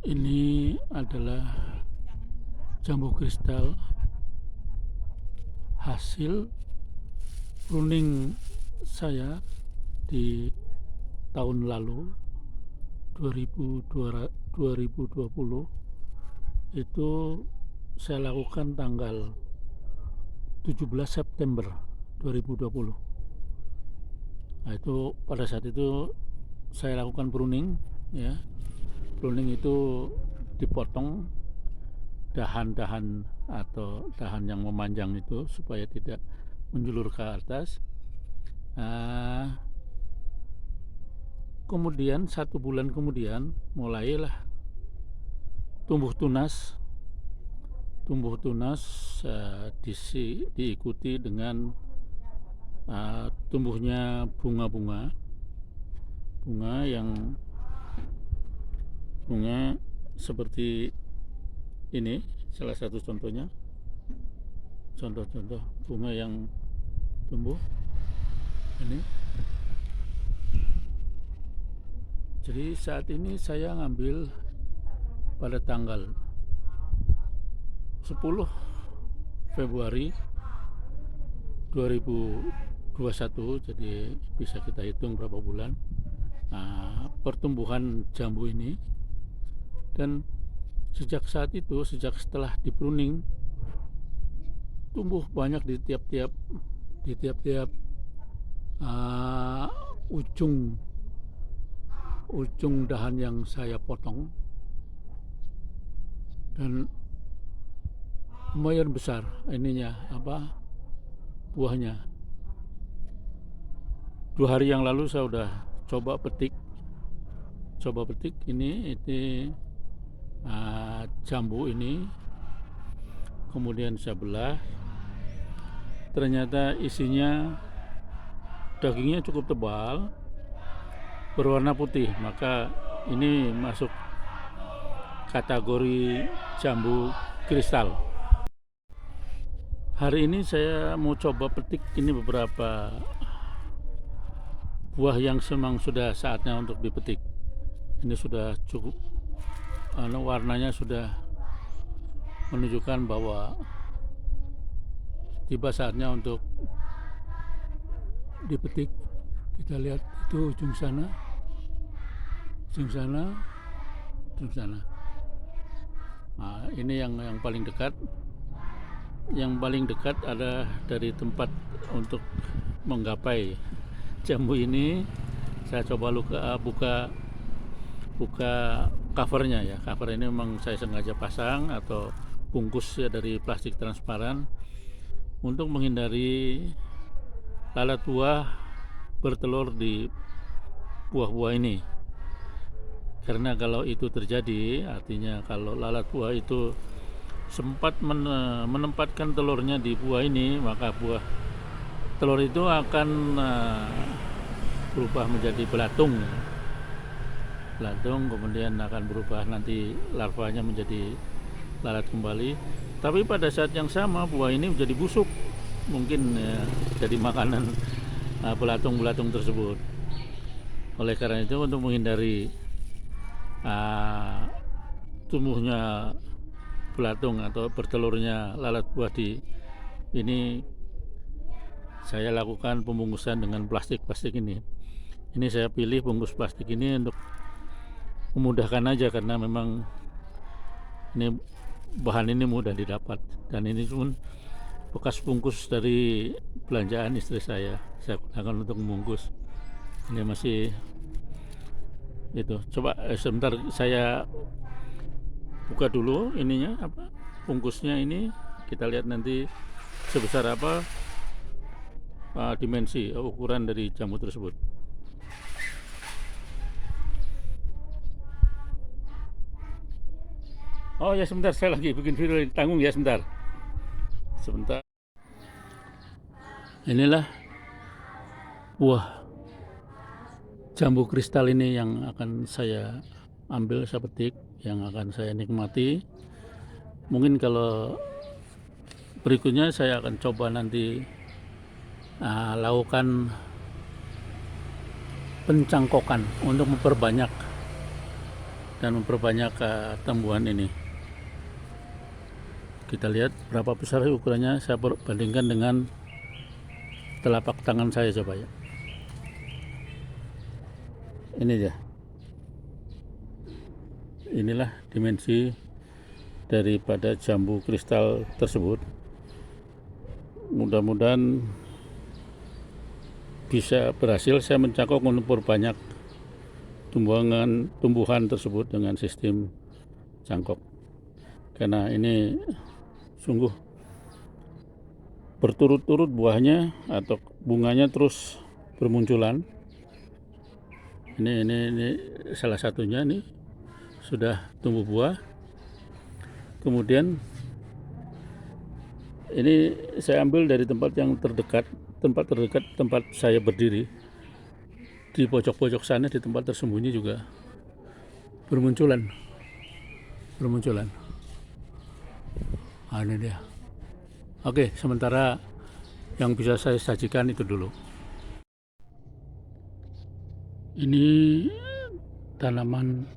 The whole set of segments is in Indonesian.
Ini adalah jambu kristal hasil pruning saya di tahun lalu 2020. Itu saya lakukan tanggal 17 September 2020. Nah, itu pada saat itu saya lakukan pruning, ya. Pruning itu dipotong dahan-dahan atau dahan yang memanjang itu supaya tidak menjulur ke atas. Kemudian 1 bulan kemudian mulailah tumbuh tunas. Diikuti dengan tumbuhnya bunga seperti ini, salah satu contohnya, contoh-contoh bunga yang tumbuh ini. Jadi saat ini saya ngambil pada tanggal 10 Februari 2021, jadi bisa kita hitung berapa bulan pertumbuhan jambu ini. Dan sejak saat itu, sejak setelah di pruning, tumbuh banyak di tiap-tiap ujung dahan yang saya potong, dan lumayan besar buahnya. 2 hari yang lalu saya udah coba petik ini jambu ini, kemudian saya belah. Ternyata isinya dagingnya cukup tebal, berwarna putih, maka ini masuk kategori jambu kristal. Hari ini saya mau coba petik ini beberapa buah yang memang sudah saatnya untuk dipetik. Ini sudah cukup, warnanya sudah menunjukkan bahwa tiba saatnya untuk dipetik. Kita lihat itu ujung sana. Nah, ini yang paling dekat. Yang paling dekat ada dari tempat untuk menggapai jambu ini. Saya coba buka covernya, ya. Cover ini memang saya sengaja pasang atau bungkus ya dari plastik transparan untuk menghindari lalat buah bertelur di buah-buah ini. Karena kalau itu terjadi, artinya kalau lalat buah itu sempat menempatkan telurnya di buah ini, maka buah telur itu akan berubah menjadi belatung, kemudian akan berubah nanti larvanya menjadi lalat kembali. Tapi pada saat yang sama buah ini menjadi busuk, mungkin jadi makanan belatung-belatung tersebut. Oleh karena itu, untuk menghindari tumbuhnya belatung atau bertelurnya lalat buah di ini, saya lakukan pembungkusan dengan plastik ini. Ini saya pilih bungkus plastik ini untuk memudahkan aja, karena memang ini bahan ini mudah didapat, dan ini pun bekas bungkus dari belanjaan istri saya gunakan untuk membungkus. Ini masih itu. Coba sebentar saya buka dulu ininya, bungkusnya ini. Kita lihat nanti sebesar apa dimensi ukuran dari jambu tersebut. Oh ya, sebentar, saya lagi bikin video, tanggung ya, sebentar. Inilah buah jambu kristal ini yang akan saya ambil, saya petik, yang akan saya nikmati. Mungkin kalau berikutnya saya akan coba nanti lakukan pencangkokan untuk memperbanyak dan memperbanyak tumbuhan ini. Kita lihat berapa besar ukurannya, saya bandingkan dengan telapak tangan saya coba ya. Ini dia. Inilah dimensi daripada jambu kristal tersebut. Mudah-mudahan bisa berhasil saya mencangkok memperbanyak tumbuhan tersebut dengan sistem cangkok, karena ini sungguh berturut-turut buahnya atau bunganya terus bermunculan. Ini salah satunya, nih sudah tumbuh buah. Kemudian ini saya ambil dari tempat yang terdekat tempat saya berdiri. Di pojok-pojok sana, di tempat tersembunyi juga bermunculan. Ini dia. Oke, sementara yang bisa saya sajikan itu dulu. Ini tanaman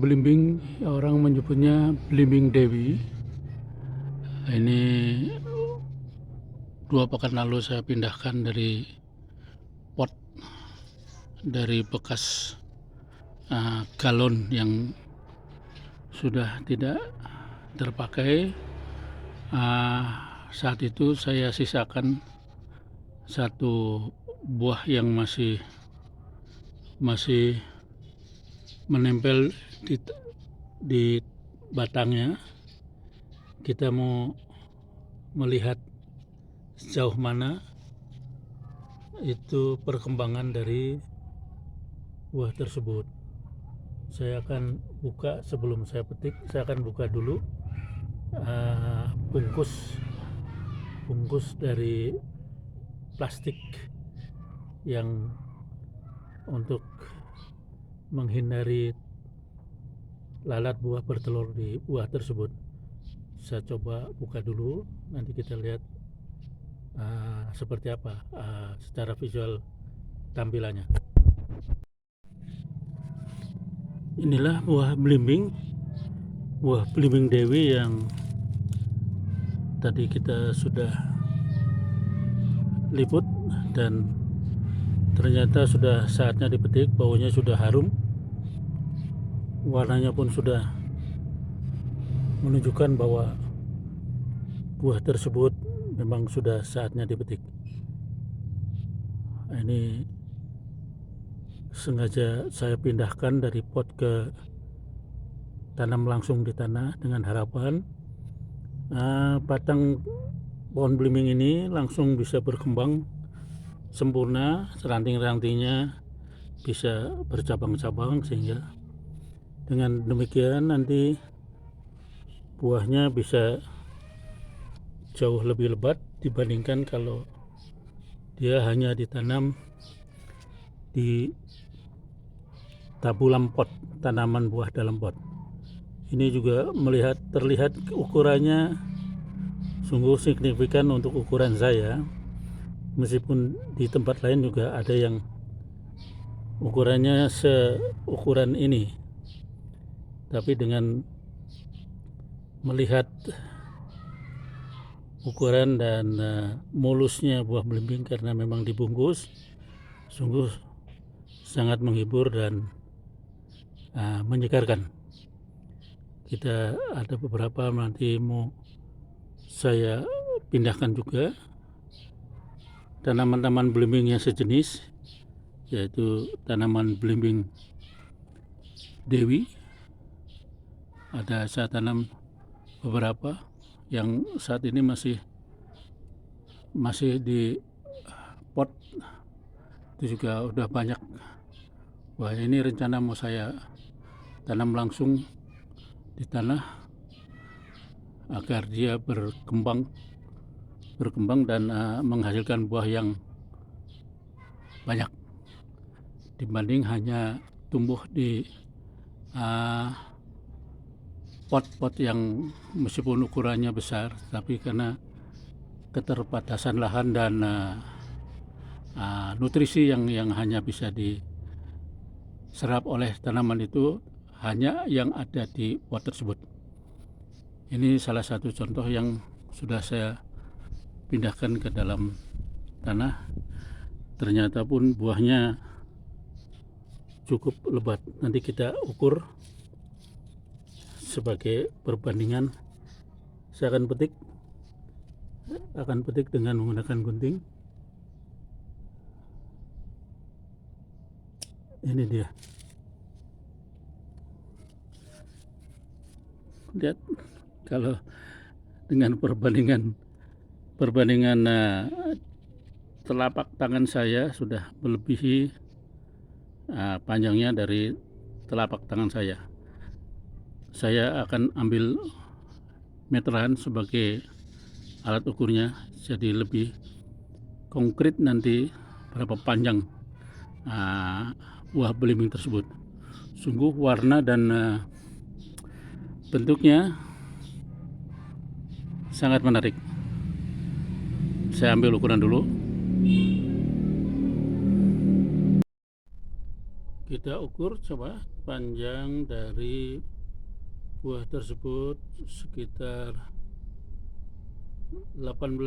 belimbing, orang menyebutnya belimbing Dewi. Ini 2 pekan lalu saya pindahkan dari pot, dari bekas galon yang sudah tidak terpakai. Saat itu saya sisakan 1 buah yang masih menempel di batangnya. Kita mau melihat sejauh mana itu perkembangan dari buah tersebut. Saya akan buka, sebelum saya petik, saya akan buka dulu bungkus dari plastik yang untuk menghindari lalat buah bertelur di buah tersebut. Saya coba buka dulu, nanti kita lihat seperti apa secara visual tampilannya. Inilah buah belimbing Dewi yang tadi kita sudah liput, dan ternyata sudah saatnya dipetik. Baunya sudah harum, warnanya pun sudah menunjukkan bahwa buah tersebut memang sudah saatnya dipetik. Ini sengaja saya pindahkan dari pot ke tanam langsung di tanah dengan harapan batang pohon belimbing ini langsung bisa berkembang sempurna, ranting-rantingnya bisa bercabang-cabang, sehingga dengan demikian nanti buahnya bisa jauh lebih lebat dibandingkan kalau dia hanya ditanam di tabulam pot, tanaman buah dalam pot. Ini juga terlihat ukurannya sungguh signifikan untuk ukuran saya, meskipun di tempat lain juga ada yang ukurannya seukuran ini. Tapi dengan melihat ukuran dan mulusnya buah belimbing karena memang dibungkus, sungguh sangat menghibur dan menyegarkan. Kita ada beberapa nanti mau saya pindahkan juga tanaman belimbing yang sejenis, yaitu tanaman belimbing Dewi. Ada saya tanam beberapa yang saat ini masih di pot, itu juga udah banyak. Wah, ini rencana mau saya tanam langsung di tanah agar dia berkembang dan menghasilkan buah yang banyak dibanding hanya tumbuh di pot-pot yang meskipun ukurannya besar, tapi karena keterbatasan lahan dan nutrisi yang hanya bisa serap oleh tanaman itu hanya yang ada di pot tersebut. Ini salah satu contoh yang sudah saya pindahkan ke dalam tanah. Ternyata pun buahnya cukup lebat. Nanti kita ukur sebagai perbandingan. Saya akan petik dengan menggunakan gunting. Ini dia. Lihat, kalau dengan perbandingan telapak tangan saya sudah melebihi panjangnya dari telapak tangan saya. Saya akan ambil meteran sebagai alat ukurnya, jadi lebih konkret nanti berapa panjang buah belimbing tersebut. Sungguh warna dan bentuknya sangat menarik. Saya ambil ukuran dulu. Kita ukur coba panjang dari buah tersebut sekitar 18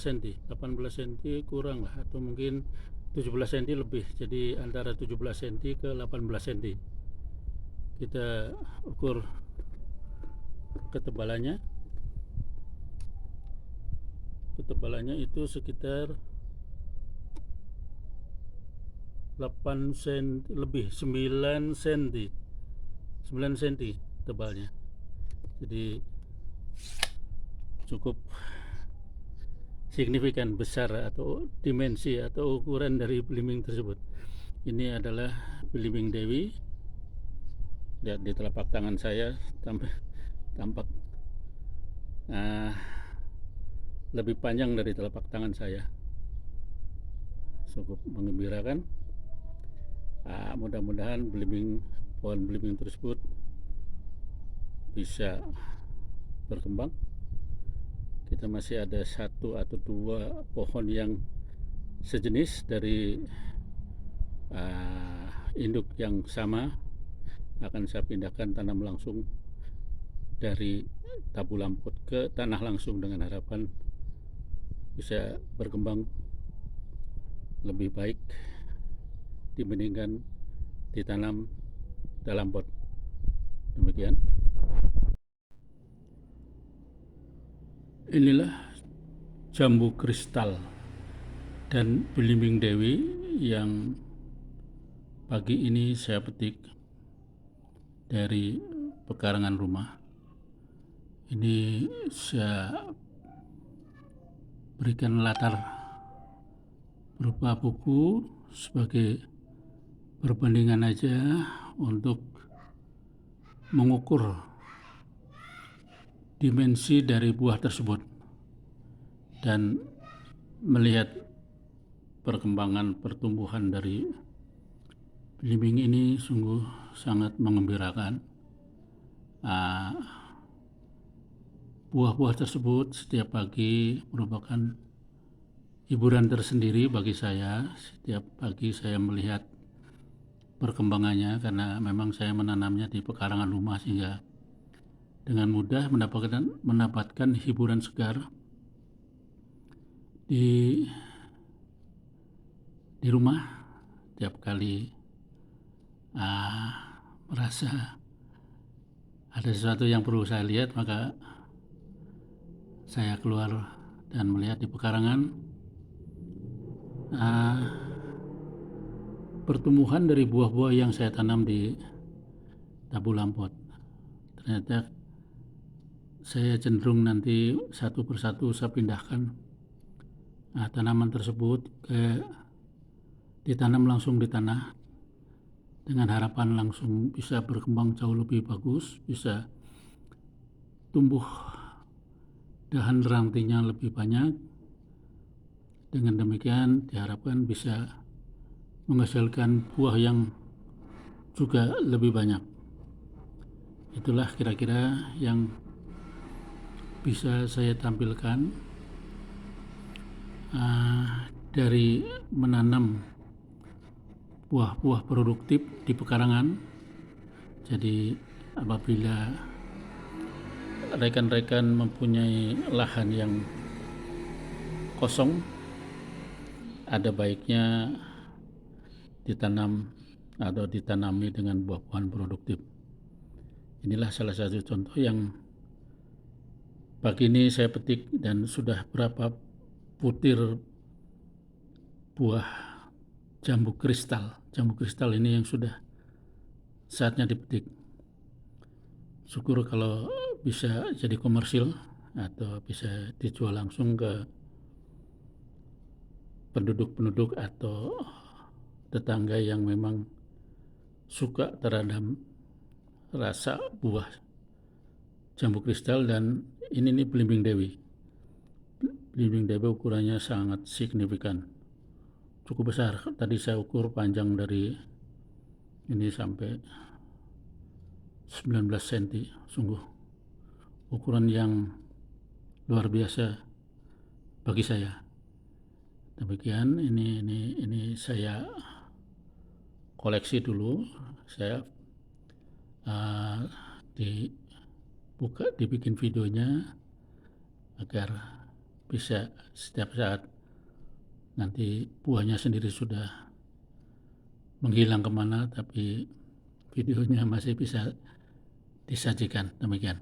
cm. 18 cm kurang lah, atau mungkin 17 cm lebih. Jadi antara 17 cm ke 18 cm. Kita ukur ketebalannya. Ketebalannya itu sekitar 8 cm lebih, 9 cm. 9 cm tebalnya. Jadi cukup signifikan, besar atau dimensi atau ukuran dari belimbing tersebut. Ini adalah belimbing Dewi. Lihat di telapak tangan saya tampak lebih panjang dari telapak tangan saya. Cukup mengembirakan. Mudah-mudahan pohon belimbing tersebut bisa berkembang. Kita masih ada 1 atau 2 pohon yang sejenis dari induk yang sama. Akan saya pindahkan tanam langsung dari tabu lampot ke tanah langsung, dengan harapan bisa berkembang lebih baik dibandingkan ditanam dalam pot. Demikian. Inilah jambu kristal dan belimbing Dewi yang pagi ini saya petik dari pekarangan rumah. Ini saya berikan latar berupa buku sebagai perbandingan aja untuk mengukur dimensi dari buah tersebut dan melihat perkembangan pertumbuhan dari belimbing ini sungguh sangat mengembirakan. Buah-buah tersebut setiap pagi merupakan hiburan tersendiri bagi saya. Setiap pagi saya melihat perkembangannya, karena memang saya menanamnya di pekarangan rumah sehingga dengan mudah mendapatkan hiburan segar di rumah. Tiap kali merasa ada sesuatu yang perlu saya lihat, maka saya keluar dan melihat di pekarangan pertumbuhan dari buah-buah yang saya tanam di tabu lampot. Ternyata saya cenderung nanti satu persatu saya pindahkan tanaman tersebut ditanam langsung di tanah, dengan harapan langsung bisa berkembang jauh lebih bagus, bisa tumbuh dahan rantingnya lebih banyak. Dengan demikian diharapkan bisa menghasilkan buah yang juga lebih banyak. Itulah kira-kira yang bisa saya tampilkan dari menanam buah-buah produktif di pekarangan. Jadi apabila rekan-rekan mempunyai lahan yang kosong, ada baiknya ditanam atau ditanami dengan buah-buahan produktif. Inilah salah satu contoh yang pagi ini saya petik, dan sudah berapa butir buah jambu kristal. Jambu kristal ini yang sudah saatnya dipetik. Syukur kalau bisa jadi komersil atau bisa dijual langsung ke penduduk-penduduk atau tetangga yang memang suka terhadap rasa buah jambu kristal. Dan ini nih belimbing dewi. Belimbing dewi ukurannya sangat signifikan, cukup besar. Tadi saya ukur panjang dari ini sampai 19 cm, sungguh ukuran yang luar biasa bagi saya. Demikian, ini saya koleksi dulu. Saya dibikin videonya agar bisa setiap saat nanti buahnya sendiri sudah menghilang kemana, tapi videonya masih bisa disajikan. Demikian.